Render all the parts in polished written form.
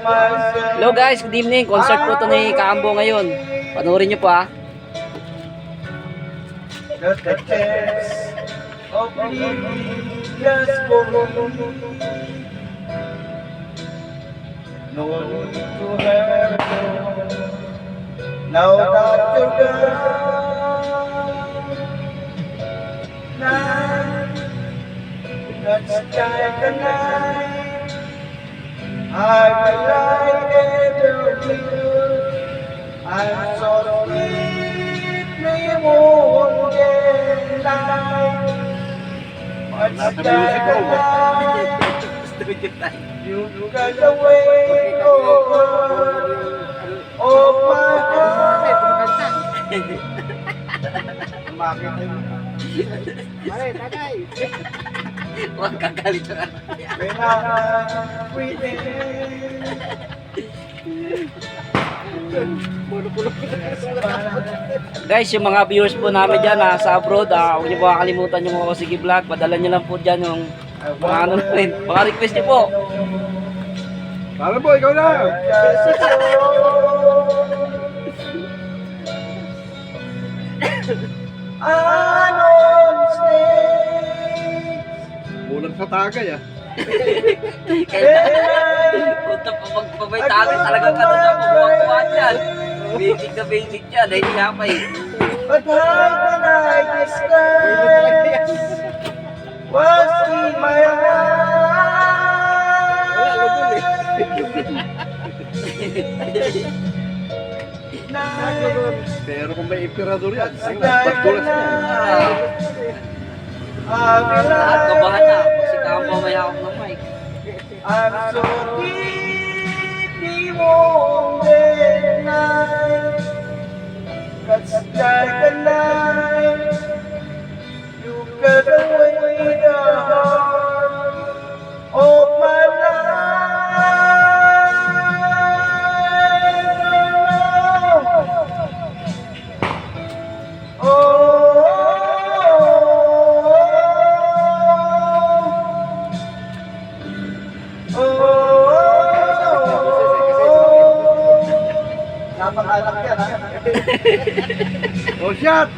Hello guys, good evening. Concert po ito ni Kaambo ngayon. Panoorin nyo po ha. Just a chance of living just for me. No need to have now that you're gone. Night, that's like a night. I will lie there with you. I'm so deeply wounded now. Much like a night. You got away oh my heart. Huwag kagalit ka. When I'm breathing. Guys, yung mga viewers po namin dyan sa abroad, huwag nyo po kakalimutan yung mga Sige Vlog. Padala nyo lang po dyan yung mga ano namin, mga request nyo po. Para po, ikaw na! Bulan sa tagay ah. Punta pa magpabay tayo talagang ano na, magkuha dyan. Basic na basic dyan, dahil niya pa eh. But how can I disguise what's in my eyes? Pero kung may emperador yan, pagdulas niya. Lahat kabahan na, kasi Kaambo may hawak ng mic. I'm so deeply wounded now. That's like a knife. You cut away the heart of my life. Napakanak yan, ha? Oh, shot!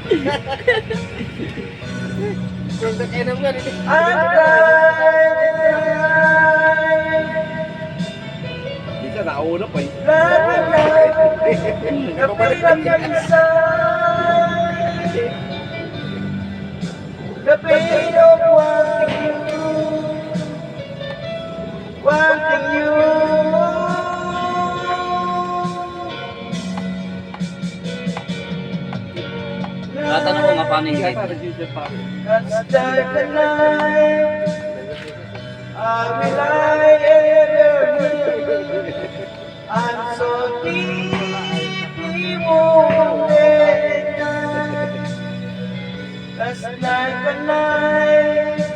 Isa, nakauna pa eh. The pain of wanting you. Tatanong ko nga paano yung gate. That's like a night. I will lie there. I'm so deeply wounded now. That's like a night.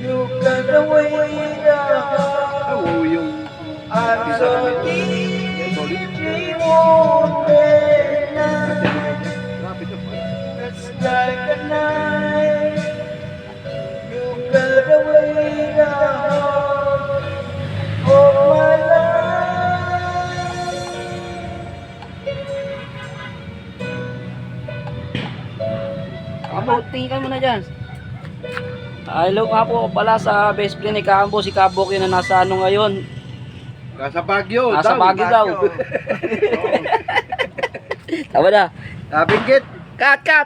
You cut away the heart. Oo, yung... I'm so deeply wounded now. That's like a knife. You cut away the heart of my life. Kaambo, tingin mo na dyan. Hello nga po pala sa best friend ni Kaambo, si Kabok yun na nasa ano ngayon. Nasa Baguio. Nasa Baguio daw. Tama na. Nabinggit. Cut, cut!